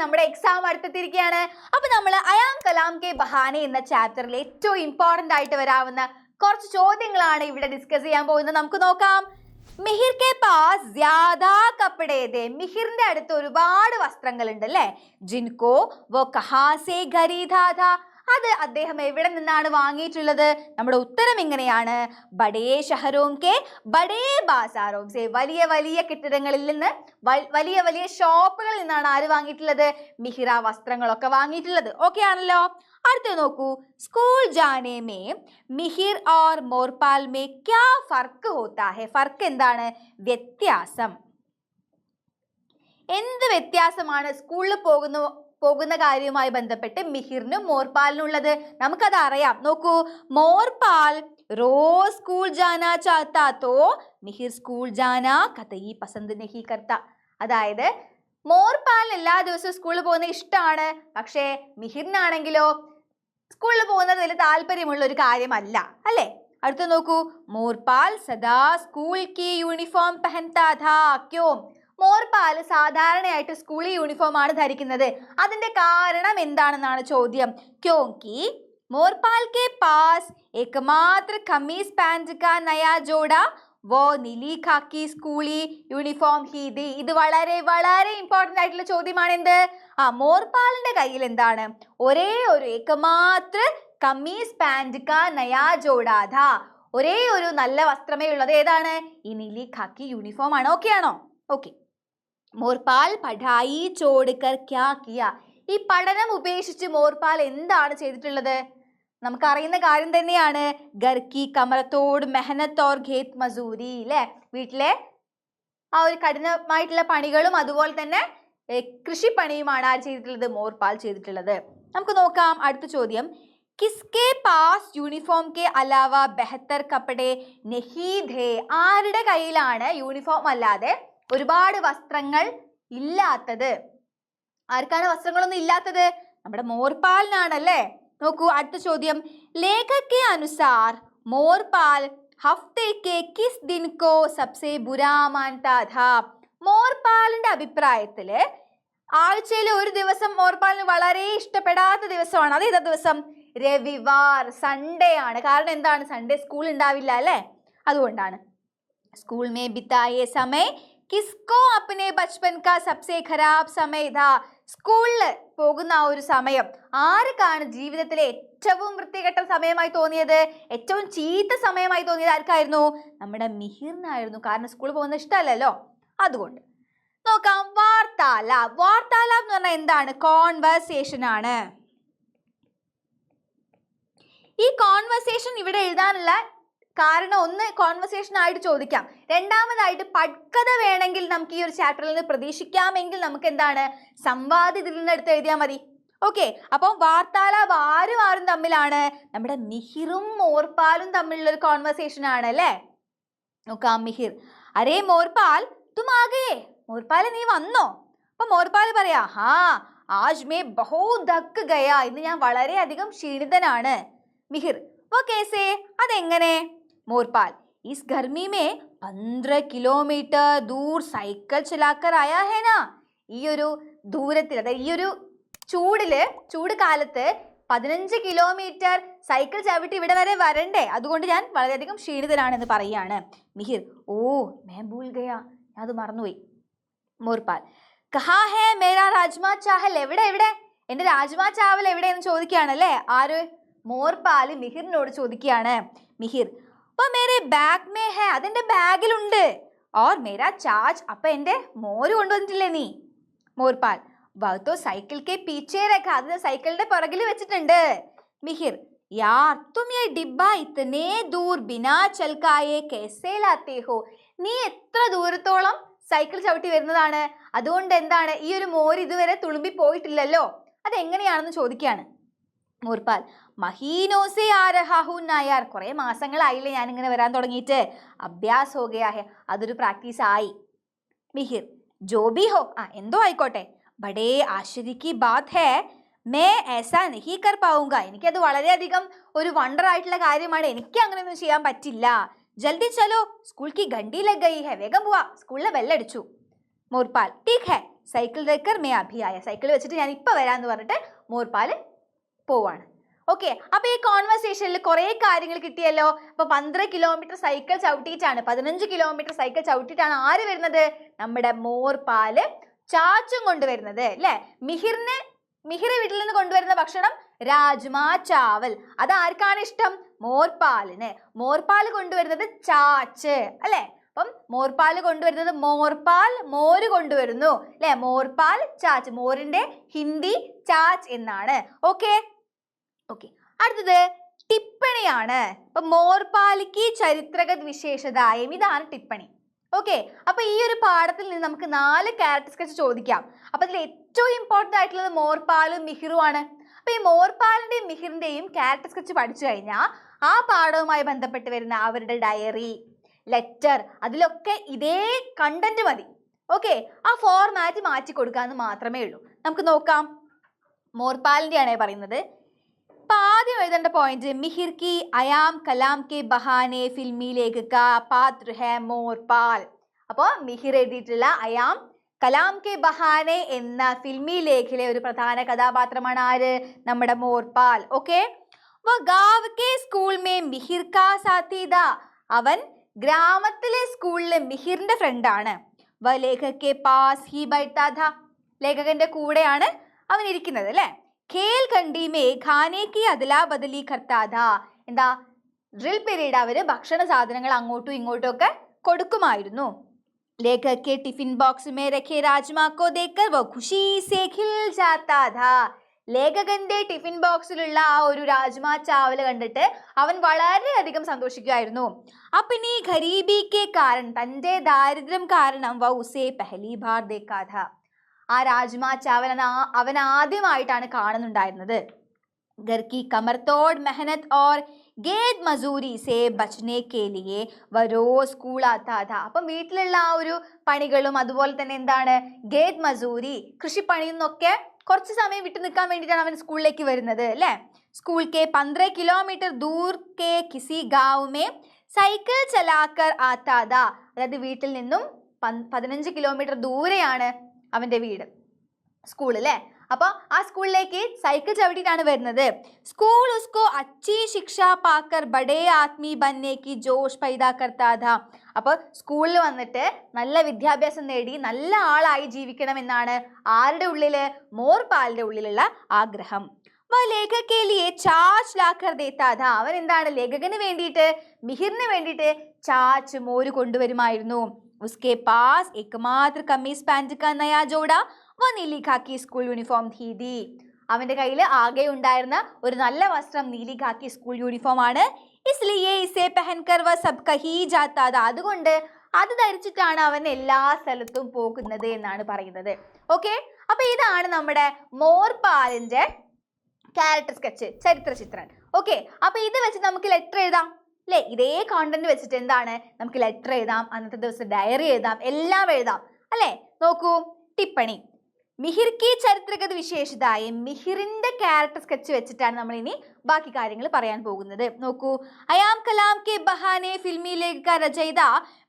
നമ്മുടെ എക്സാം അടുത്തെത്തിയിരിക്കുകയാണ്. അപ്പൊ നമ്മൾ അയാം കലാം കെ ബഹാനെ എന്ന ചാപ്റ്ററിൽ ഏറ്റവും ഇമ്പോർട്ടന്റ് ആയിട്ട് വരാവുന്ന കുറച്ച് ചോദ്യങ്ങളാണ് ഇവിടെ ഡിസ്കസ് ചെയ്യാൻ പോകുന്നത്. നമുക്ക് നോക്കാം. മിഹിർ കെ പാസ് ജ്യാദാ കപ്പടേ ദേ. മിഹിറിന്റെ അടുത്ത് ഒരുപാട് വസ്ത്രങ്ങൾ ഉണ്ട് അല്ലേ? ജിൻകോ വോ കഹാ സേ ഖരീദാ ഥാ. അത് അദ്ദേഹം എവിടെ നിന്നാണ് വാങ്ങിയിട്ടുള്ളത്? നമ്മുടെ ഉത്തരം ഇങ്ങനെയാണ്, ബഡേ ഷഹരോം കെ ബഡേ ബാസാരോം സേ. വലിയ വലിയ കെട്ടിടങ്ങളിൽ നിന്ന്, വലിയ വലിയ ഷോപ്പുകളിൽ നിന്നാണ് ആര് വാങ്ങിയിട്ടുള്ളത്? മിഹിർ ആ വസ്ത്രങ്ങളൊക്കെ വാങ്ങിയിട്ടുള്ളത്. ഓക്കെ ആണല്ലോ. അടുത്ത നോക്കൂ. School Jane may Mihir or മോർപാൽ may ക്യാ ഫർക്ക് ഹോത്താ ഹെ? ഫർക്ക് എന്താണ്? വ്യത്യാസം. എന്ത് വ്യത്യാസമാണ് സ്കൂളിൽ പോകുന്ന കാര്യവുമായി ബന്ധപ്പെട്ട് മിഹിറിനും മോർപാലിനും ഉള്ളത്? നമുക്കത് അറിയാം. നോക്കൂ. മോർപാൽ റോസ് സ്കൂൾ ജാനാ ചാഹത്താ തോ മിഹിർ സ്കൂൾ ജാനാ കതയി പസന്ദ് നഹീ കർത്താ. അതായത് മോർപാലിന് എല്ലാ ദിവസവും സ്കൂളിൽ പോകുന്നത് ഇഷ്ടമാണ്, പക്ഷേ മിഹിറിനാണെങ്കിലോ സ്കൂളിൽ പോകുന്നത് വലിയ താല്പര്യമുള്ള ഒരു കാര്യമല്ല അല്ലേ? അടുത്ത നോക്കൂ. മോർപാൽ സദാ സ്കൂൾ കി യൂണിഫോം പെഹൻതാ ഥാ ക്യോ? മോർപാൽ സാധാരണയായിട്ട് സ്കൂൾ യൂണിഫോം ആണ് ധരിക്കുന്നത്. അതിന്റെ കാരണം എന്താണെന്നാണ് ചോദ്യം. ക്യോങ്കി മോർപാൽ കെ പാസ് ഏകമാത്ര ഖമീസ് പാന്റ് കാ നയാ ജോഡാ വോ നീലി ഖാക്കി സ്കൂളി യൂണിഫോം ഹി ദി. ഇത് വളരെ വളരെ ഇമ്പോർട്ടന്റ് ആയിട്ടുള്ള ചോദ്യമാണ്. എന്ത്? മോർപാലിന്റെ കയ്യിൽ എന്താണ്? ഒരേ ഒരു ഏകമാത്ര ഖമീസ് പാന്റ് കാ നയാ ജോഡാ ഥാ. ഒരേ ഒരു നല്ല വസ്ത്രമേ ഉള്ളത്. ഏതാണ്? ഈ നീലി ഖാക്കി യൂണിഫോം ആണ്. ഓക്കെ ആണോ? ഓക്കെ. മോർപാൽ പഠായി ചോടുകർ ക്യാ കിയ? ഈ പഠനം ഉപേക്ഷിച്ച് മോർപാൽ എന്താണ് ചെയ്തിട്ടുള്ളത്? നമുക്കറിയുന്ന കാര്യം തന്നെയാണ്. ഗർക്കി കമറത്തോട് മെഹനത്ത് ഓർ ഖേത് മസൂരി അല്ലേ? വീട്ടിലെ ആ ഒരു കഠിനമായിട്ടുള്ള പണികളും അതുപോലെ തന്നെ കൃഷിപ്പണിയുമാണ് ആര് ചെയ്തിട്ടുള്ളത്? മോർപാൽ ചെയ്തിട്ടുള്ളത്. നമുക്ക് നോക്കാം അടുത്ത ചോദ്യം. കിസ്കെ പാസ് യൂണിഫോം കെ അലാവ ബെഹത്തർ കപ്പടേ നഹീ ധേ? ആരുടെ കയ്യിലാണ് യൂണിഫോം അല്ലാതെ ഒരുപാട് വസ്ത്രങ്ങൾ ഇല്ലാത്തത്? ആർക്കാണ് വസ്ത്രങ്ങളൊന്നും ഇല്ലാത്തത്? നമ്മുടെ മോർപാലിനാണല്ലേ. നോക്കൂ അടുത്ത ചോദ്യം. ലേഖക് കെ അനുസാർ മോർപാൽ ഹഫ്തേ കെ കിസ് ദിൻ കോ സബ്സെ ബുരാ മാൻതാ ഥാ? മോർപാലിന്റെ അഭിപ്രായത്തില് ആഴ്ചയിൽ ഒരു ദിവസം മോർപാലിന് വളരെ ഇഷ്ടപ്പെടാത്ത ദിവസമാണ്. അത് ഏതാ ദിവസം? രവിവാർ, സൺഡേ ആണ്. കാരണം എന്താണ്? സൺഡേ സ്കൂൾ ഉണ്ടാവില്ല അല്ലേ? അതുകൊണ്ടാണ്. സ്കൂൾ മേ ബിതായേ സമയ കിസ്കോ അപ്നെ ബച്പൻ കാ സബ്സെ ഖരാബ് സമയ ഥാ? സ്കൂളിൽ പോകുന്ന ആ ഒരു സമയം ആർക്കാണ് ജീവിതത്തിലെ ഏറ്റവും വൃത്തികെട്ട സമയമായി തോന്നിയത്? ഏറ്റവും ചീത്ത സമയമായി തോന്നിയത് ആർക്കായിരുന്നു? നമ്മുടെ മിഹിറിനായിരുന്നു. കാരണം സ്കൂളിൽ പോകുന്നത് ഇഷ്ടമല്ലല്ലോ. അതുകൊണ്ട് നോക്കാം. വാർത്താലാപ്. വാർത്താലാപ് എന്ന് പറഞ്ഞാൽ എന്താണ്? കോൺവെർസേഷൻ ആണ്. ഈ കോൺവെർസേഷൻ ഇവിടെ എഴുതാനുള്ള കാരണം ഒന്ന്, കോൺവെർസേഷൻ ആയിട്ട് ചോദിക്കാം. രണ്ടാമതായിട്ട് പട്കഥ വേണമെങ്കിൽ നമുക്ക് ഈ ഒരു ചാപ്റ്ററിൽ നിന്ന് പ്രതീക്ഷിക്കാമെങ്കിൽ നമുക്ക് എന്താണ്? സംവാദം ഇതിൽ നിന്ന് എടുത്ത് എഴുതിയാൽ മതി. ഓക്കെ. അപ്പം വാർത്താലാപ് ആരും തമ്മിലാണ്? നമ്മുടെ മിഹിറും മോർപാലും തമ്മിലുള്ള ഒരു കോൺവെർസേഷൻ ആണ് അല്ലേ? നോക്കാം. മിഹിർ, അരേ മോർപാൽ തും ആ ഗയേ? മോർപാൽ നീ വന്നോ? അപ്പൊ മോർപാൽ പറയാ, ഹാ ആജ് മേ ബഹുത് ഥക്ക് ഗയാ. ഇന്ന് ഞാൻ വളരെയധികം ക്ഷീണിതനാണ്. മിഹിർ, വോ കേസേ? അതെങ്ങനെ? മോർപാൽ, ഇസ് ഗർമി മേ 15 കിലോമീറ്റർ ദൂർ സൈക്കിൾ ചലാക്കർ ആയാ ഹേ നാ? ഈ ഒരു ദൂരത്തിൽ, അതായത് ഈ ഒരു ചൂട് കാലത്ത് 15 കിലോമീറ്റർ സൈക്കിൾ ചവിട്ടി ഇവിടെ വരെ വരണ്ടേ? അതുകൊണ്ട് ഞാൻ വളരെയധികം ക്ഷീണിതനാണെന്ന് പറയാണ്. മിഹിർ, ഓ മേ ഭൂൽ ഗയാ, ഞാൻ അത് മറന്നുപോയി. മോർപാൽ, കഹാ ഹേ മേരാ രാജ്മാ ചാവൽ? എവിടെ എന്റെ രാജ്മാ ചാവൽ എവിടെയെന്ന് ചോദിക്കുകയാണല്ലേ. ആര്? മോർപാൽ മിഹിറിനോട് ചോദിക്കുകയാണ്. മിഹിർ, ഓ മേരെ ബാഗ് മേ ഹേ? അതെന്റെ ബാഗിലുണ്ട്. ഓർ മേരാ ചാച്ച്? അപ്പൊ എന്റെ മോര് കൊണ്ടുവന്നിട്ടില്ലേ നീ? മോർപാൽ, വഹ്തോ സൈക്കിൾ കെ പീച്ചേ രഖ? അത് സൈക്കിളിന്റെ പുറകിൽ വെച്ചിട്ടുണ്ട്. മിഹിർ, യാർ തും യേ ഡിബ്ബ ഇത്തനെ ദൂർ ബിനാ ചൽക്കായേ കൈസേ ലാത്തേ ഹോ? നീ എത്ര ദൂരത്തോളം സൈക്കിൾ ചവിട്ടി വരുന്നതാണ്? അതുകൊണ്ട് എന്താണ് ഈ ഒരു മോര് ഇതുവരെ തുളുമ്പി പോയിട്ടില്ലല്ലോ, അതെങ്ങനെയാണെന്ന് ചോദിക്കുകയാണ്. മോർപാൽ, മഹീനോസെ ആ രഹാ ഹൂ നായാർ? കുറെ മാസങ്ങളായില്ലേ ഞാൻ ഇങ്ങനെ വരാൻ തുടങ്ങിയിട്ട്. അഭ്യാസ് ഹോ ഗയാ ഹെ? അതൊരു പ്രാക്ടീസ് ആയി. മിഹിർ, ജോ ബി ഹോ, എന്തോ ആയിക്കോട്ടെ. ബഡേ ആശ്ചര്യ കി ബാത് ഹേ, മേ ऐसा नहीं कर पाऊंगा? എനിക്കത് വളരെയധികം ഒരു വണ്ടർ ആയിട്ടുള്ള കാര്യമാണ്. എനിക്ക് അങ്ങനെയൊന്നും ചെയ്യാൻ പറ്റില്ല. ജൽദി ചലോ, സ്കൂൾ കി ഘണ്ടി ലഗ് ഗയി ഹെ? വേഗം പോവാ, സ്കൂളിലെ ബെല്ലടിച്ചു. മോർപാൽ, ടീക് ഹെ സൈക്കിൾ റേക്കർ മേ അഭി ആയ, സൈക്കിൾ വെച്ചിട്ട് ഞാൻ ഇപ്പൊ വരാന്ന് പറഞ്ഞിട്ട് മോർപാല് പോവാണ്. ഓക്കെ, അപ്പൊ ഈ കോൺവെർസേഷനിൽ കുറെ കാര്യങ്ങൾ കിട്ടിയല്ലോ. അപ്പൊ 12 കിലോമീറ്റർ സൈക്കിൾ ചവിട്ടിയിട്ടാണ്, 15 കിലോമീറ്റർ സൈക്കിൾ ചവിട്ടിയിട്ടാണ് ആര് വരുന്നത്? നമ്മുടെ മോർപാല് ചാച്ചും കൊണ്ടുവരുന്നത് അല്ലെ. മിഹിർ വീട്ടിൽ നിന്ന് കൊണ്ടുവരുന്ന ഭക്ഷണം രാജ്മാ ചാവൽ. അത് ആർക്കാണ് ഇഷ്ടം? മോർപാലിന്. മോർപാൽ കൊണ്ടുവരുന്നത് ചാച്ച് അല്ലെ. അപ്പം മോർപാൽ കൊണ്ടുവരുന്നത് മോർപാൽ, മോര് കൊണ്ടുവരുന്നു അല്ലെ. മോർപാൽ ചാച്ച്, മോരിന്റെ ഹിന്ദി ചാച്ച് എന്നാണ്. ഓക്കെ ഓക്കെ, അടുത്തത് ടിപ്പണിയാണ്. അപ്പൊ മോർപാലിക്ക് ചരിത്രഗത് വിശേഷതായം, ഇതാണ് ടിപ്പണി. ഓക്കെ, അപ്പൊ ഈ ഒരു പാഠത്തിൽ നിന്ന് നമുക്ക് 4 ക്യാരക്ടർ സ്കെച്ച് ചോദിക്കാം. അപ്പൊ അതിൽ ഏറ്റവും ഇമ്പോർട്ടന്റ് ആയിട്ടുള്ളത് മോർപാലും മിഹിറും ആണ്. അപ്പൊ ഈ മോർപാലിന്റെയും മിഹിറിന്റെയും ക്യാരക്ടർ സ്കെച്ച് പഠിച്ചു കഴിഞ്ഞാൽ ആ പാഠവുമായി ബന്ധപ്പെട്ട് വരുന്ന അവരുടെ ഡയറി, ലെറ്റർ, അതിലൊക്കെ ഇതേ കണ്ടന്റ് മതി. ഓക്കെ, ആ ഫോർമാറ്റ് മാറ്റി കൊടുക്കാന്ന് മാത്രമേ ഉള്ളൂ. നമുക്ക് നോക്കാം. മോർപാലിന്റെ ആണ് പറയുന്നത്. അപ്പൊ ആദ്യം എഴുതേണ്ട പോയിന്റ്, മിഹിർ കി അയാം കലാം കെ ബഹാനെ ഫിൽമി ലേഖക പാത്ര ഹെ മോർപാൽ. അപ്പോ മിഹിർ എഴുതിയിട്ടുള്ള അയാം കലാം കെ ബഹാനെ എന്ന ഫിൽമി ലേഖയിലെ ഒരു പ്രധാന കഥാപാത്രമാണ് ആര്? നമ്മുടെ മോർപാൽ. ഓക്കെ, ഗാവ് കെ സ്കൂൾ മേ മിഹിർ കാ സാത്തി ഥാ. അവൻ ഗ്രാമത്തിലെ സ്കൂളിലെ മിഹിറിന്റെ ഫ്രണ്ടാണ്. വ ലേഖക് കെ പാസ് ഹി ബൈഠാ ഥാ. ലേഖകന്റെ കൂടെയാണ് അവൻ ഇരിക്കുന്നത് അല്ലെ. ഖേൽ ഖണ്ഡി മേ ഖാനെ കി അദലാ ബദലി കർത്താ ഥാ. എന്താ, ഡ്രിൽ പീരീഡ് അവര് ഭക്ഷണ സാധനങ്ങൾ അങ്ങോട്ടും ഇങ്ങോട്ടും ഒക്കെ കൊടുക്കുമായിരുന്നു. ലേഖക് K tiffin box may രഖേ rajma കോ ദേഖർ വോ ഖുശി സേ ഖിൽ ജാതാ ഥാ. ലേഖകന്റെ ടിഫിൻ ബോക്സിലുള്ള ആ ഒരു രാജ്മാ ചാവൽ കണ്ടിട്ട് അവൻ വളരെയധികം സന്തോഷിക്കുമായിരുന്നു. അപ്നി ഖരീബി കെ കാരണം, തന്റെ ദാരിദ്ര്യം കാരണം വ ഉസേ പെഹ്ലി ബാർ ദേഖാ ഥാ. ആ രാജ്മാ ചാവൽ അവൻ ആദ്യമായിട്ടാണ് കാണുന്നുണ്ടായിരുന്നത്. घर की कमरतोड़ मेहनत और ഗേദ് മസൂരി സേ ബച്നെ കെ ലിയെ വ റോസ് സ്കൂൾ ആത്താ ഥാ. അപ്പം വീട്ടിലുള്ള ആ ഒരു പണികളും അതുപോലെ തന്നെ എന്താണ് ഗേദ് മസൂരി, കൃഷിപ്പണിയിൽ നിന്നൊക്കെ കുറച്ച് സമയം വിട്ടു നിൽക്കാൻ വേണ്ടിയിട്ടാണ് അവൻ സ്കൂളിലേക്ക് വരുന്നത് അല്ലേ. സ്കൂൾ കെ 15 കിലോമീറ്റർ ദൂർ കെ കിസി ഗാവ് മേ സൈക്കിൾ ചലാക്കർ ആത്താ ഥാ. അതായത് വീട്ടിൽ നിന്നും 15 കിലോമീറ്റർ ദൂരെയാണ് അവന്റെ വീട്, സ്കൂൾ അല്ലേ. അപ്പൊ ആ സ്കൂളിലേക്ക് സൈക്കിൾ ചവിട്ടിയിട്ടാണ് വരുന്നത്. സ്കൂൾ ഉസ്കോ അച്ചി ശിക്ഷ പാക്കർ ബഡേ ആത്മീ ബന്നേ കി ജോഷ് പൈദാ കർത്താ ഥാ. അപ്പൊ സ്കൂളിൽ വന്നിട്ട് നല്ല വിദ്യാഭ്യാസം നേടി നല്ല ആളായി ജീവിക്കണം എന്നാണ് ആരുടെ ഉള്ളില്? മോർപാലിന്റെ ഉള്ളിലുള്ള ആഗ്രഹം. ലേഖക് കെ ലിയെ ചാച്ച് ലാക്കർ ദേത്താ ഥാ. അവൻ എന്താണ് ലേഖകന് വേണ്ടിയിട്ട്, മിഹിറിന് വേണ്ടിയിട്ട് ചാച്ച്, മോര് കൊണ്ടുവരുമായിരുന്നു. ഉസ്കെ പാസ് एकमात्र कमीज पैंट का नया जोड़ा वो नीली खाकी स्कूल യൂണിഫോം थी. അവന്റെ കയ്യിൽ ആകെ ഉണ്ടായിരുന്ന ഒരു നല്ല വസ്ത്രം നീലി ഖാക്കി സ്കൂൾ യൂണിഫോം ആണ്. इसलिए इसे पहनकर वह सब कहीं जाता था. അതുകൊണ്ട് അത് ധരിച്ചിട്ടാണ് അവൻ എല്ലാ സ്ഥലത്തും പോകുന്നത് എന്നാണ് പറയുന്നത്. ഓക്കെ, അപ്പൊ ഇതാണ് നമ്മുടെ മോർപാലിന്റെ ക്യാരക്ടർ സ്കെച്ച്, ചരിത്ര ചിത്രം. ഓക്കെ, അപ്പൊ ഇത് വെച്ച് നമുക്ക് ലെറ്റർ എഴുതാം അല്ലെ. ഇതേ കോണ്ടന്റ് വെച്ചിട്ട് എന്താണ് നമുക്ക് ലെറ്റർ എഴുതാം, അന്നത്തെ ദിവസം ഡയറി എഴുതാം, എല്ലാം എഴുതാം അല്ലെ. നോക്കൂ, ടിപ്പണി. മിഹിർ കി ചരിത്രഗത വിശേഷതായി, മിഹിറിന്റെ ക്യാരക്ടർ സ്കെച്ച് വെച്ചിട്ടാണ് നമ്മൾ ഇനി ബാക്കി കാര്യങ്ങൾ പറയാൻ പോകുന്നത്. നോക്കൂ, അയാം കലാം കെ ബഹാനെ ഫിൽമി ലേഖക രചയിത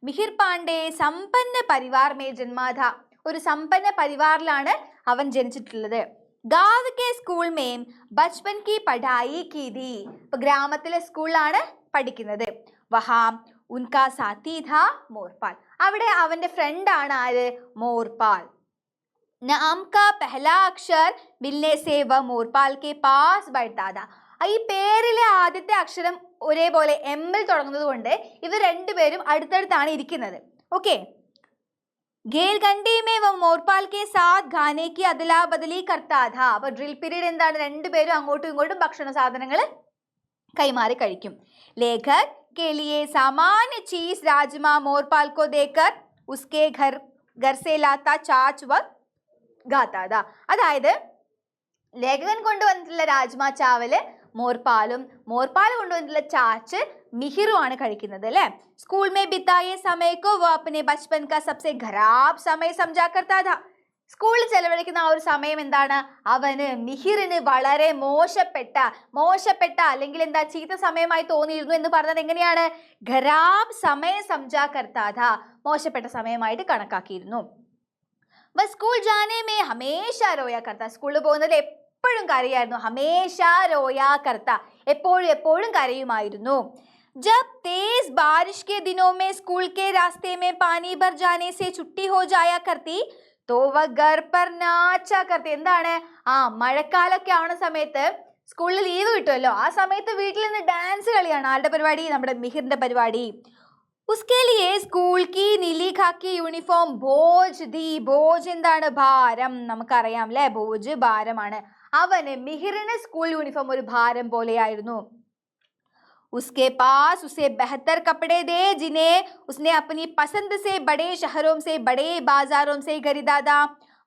മിഹിർ പാണ്ഡെ സമ്പന്ന പരിവാർ മേ ജന്മാ ഥാ. ഒരു സമ്പന്ന പരിവാറിലാണ് അവൻ ജനിച്ചിട്ടുള്ളത്. ഗാവ് കെ സ്കൂൾ മേം ബച്പൻ കി പഠായി കി ഥി. ഇപ്പൊ ഗ്രാമത്തിലെ സ്കൂളിലാണ് പഠിക്കുന്നത്. വഹാം ഉൻകാ സാത്തി ഥാ മോർപാൽ. അവിടെ അവന്റെ ഫ്രണ്ടാണ് ആര്? മോർപാൽ. नाम का पहला अक्षर मिलने से वह मोरपाल के पास बैठता था. ഈ പേരിലെ ആദ്യത്തെ അക്ഷരം ഒരേപോലെ എമ്മിൽ തുടങ്ങുന്നത് കൊണ്ട് ഇവർ രണ്ടുപേരും അടുത്തടുത്താണ് ഇരിക്കുന്നത്. ഓക്കെ, ഗേൽഖണ്ഡി മേ വ മോർപാൽ കെ സാത്ത് ഖാനെ കി അദലാ ബദലി കർത്താ ഥാ. അപ്പൊ ഡ്രിൽ പീരീഡ് എന്താണ്, രണ്ടുപേരും അങ്ങോട്ടും ഇങ്ങോട്ടും ഭക്ഷണ സാധനങ്ങൾ കൈമാറി കഴിക്കും. ലേഖക് के लिए सामान्य चीज राजमा मोरपाल को देकर उसके घर से लाता चाच व गाता था. അതായത് ലേഖകൻ കൊണ്ടുവന്നിട്ടുള്ള രാജ്മാ ചാവല് മോർപാലും, മോർപാൽ കൊണ്ടുവന്നിട്ടുള്ള ചാച്ച് മിഹിറുമാണ് കഴിക്കുന്നത് അല്ലെ. സ്കൂൾ മേ ബിതായെ സമയ കോ വോ അപ്നെ ബച്പൻ കാ സബ്സെ ഖരാബ് സമയ സമജാ കർത്താ ഥാ. സ്കൂളിൽ ചെലവഴിക്കുന്ന ആ ഒരു സമയം എന്താണ്, അവന് മിഹിറിന് വളരെ മോശപ്പെട്ട അല്ലെങ്കിൽ എന്താ ചീത്ത സമയമായി തോന്നിയിരുന്നു എന്ന് പറഞ്ഞത് എങ്ങനെയാണ്? ഖരാബ് സമയ സംജാ കർത്താ ഥാ. മോശപ്പെട്ട സമയമായിട്ട് കണക്കാക്കിയിരുന്നു. വ സ്കൂൾ ജാനെ മേ ഹമേശ രോയാ കർത്ത. സ്കൂളിൽ പോകുന്നതിൽ എപ്പോഴും കരയായിരുന്നു. ഹമേശ രോയാ കർത്ത, എപ്പോഴും എപ്പോഴും കരയുമായിരുന്നു. जब तेज बारिश के दिनों में स्कूल के रास्ते में पानी भर जाने से छुट्टी हो जाया करती तो वह घर पर नाचा करती. എന്താണ്? മഴക്കാലൊക്കെ ആവുന്ന സമയത്ത് സ്കൂളിൽ ലീവ് കിട്ടുമല്ലോ, ആ സമയത്ത് വീട്ടിൽ നിന്ന് ഡാൻസ് കളിയാണ്. ആരുടെ പരിപാടി? നമ്മുടെ മിഹിറിന്റെ പരിപാടി. उसके लिए स्कूल की नीली खाकी യൂണിഫോം ബോജ് ദി. ബോജ് എന്താണ്? ഭാരം. നമുക്കറിയാം അല്ലെ, ബോജ് ഭാരമാണ്. അവന് മിഹിറിന് സ്കൂൾ യൂണിഫോം ഒരു ഭാരം പോലെയായിരുന്നു. उसके पास उसे बेहतर कपड़े दे जिन्हें उसने अपनी पसंद से बड़े शहरों से बड़े बाजारों से खरीदा था.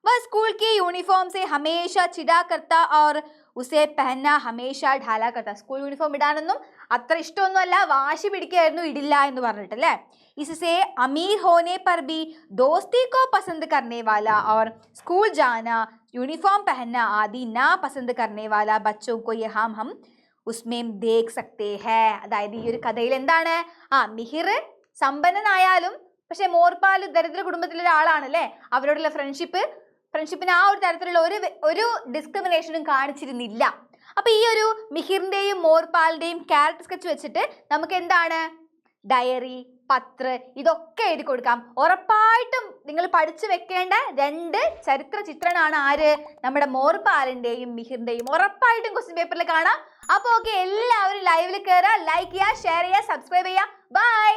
वह स्कूल की यूनिफॉर्म से हमेशा चिढ़ा करता और उसे पहनना हमेशा ढाला करता. സ്കൂൾ യൂണിഫോം ഇടാനൊന്നും അത്ര ഇഷ്ടമൊന്നുമല്ല, വാശി പിടിക്കായിരുന്നു, ഇടില്ല എന്ന് പറഞ്ഞിട്ടല്ലേ. इससे अमीर होने पर भी दोस्ती को पसंद करने वाला और स्कूल जाना, यूनिफॉर्म पहनना आदि ना पसंद करने वाला बच्चों को यहाँ हम ഉസ്മേം ദേഖ് സക്തേ ഹേ. അതായത് ഈ ഒരു കഥയിൽ എന്താണ്? മിഹിർ സമ്പന്നനായാലും പക്ഷെ മോർപാൽ ദരിദ്ര കുടുംബത്തിലെ ഒരാളാണ് അല്ലേ. അവരോടുള്ള ഫ്രണ്ട്ഷിപ്പിന് ആ ഒരു തരത്തിലുള്ള ഒരു ഡിസ്ക്രിമിനേഷനും കാണിച്ചിരുന്നില്ല. അപ്പൊ ഈ ഒരു മിഹിറിന്റെയും മോർപാലിന്റെയും ക്യാരക്ടർ സ്കെച്ച് വെച്ചിട്ട് നമുക്ക് എന്താണ്? ഡയറി, പത്ര ഇതൊക്കെ എഴുതി കൊടുക്കാം. ഉറപ്പായിട്ടും നിങ്ങൾ പഠിച്ചു വെക്കേണ്ട 2 ചരിത്ര ചിത്രമാണ് ആര്? നമ്മുടെ മോർപാലിന്റെയും മിഹിറിന്റെയും. ഉറപ്പായിട്ടും ക്വസ്റ്റ്യൻ പേപ്പറിൽ കാണാം. അപ്പോൾ ഓക്കെ, എല്ലാവരും ലൈവിൽ കയറുക, ലൈക്ക് ചെയ്യുക, ഷെയർ ചെയ്യുക, സബ്സ്ക്രൈബ് ചെയ്യുക. ബൈ.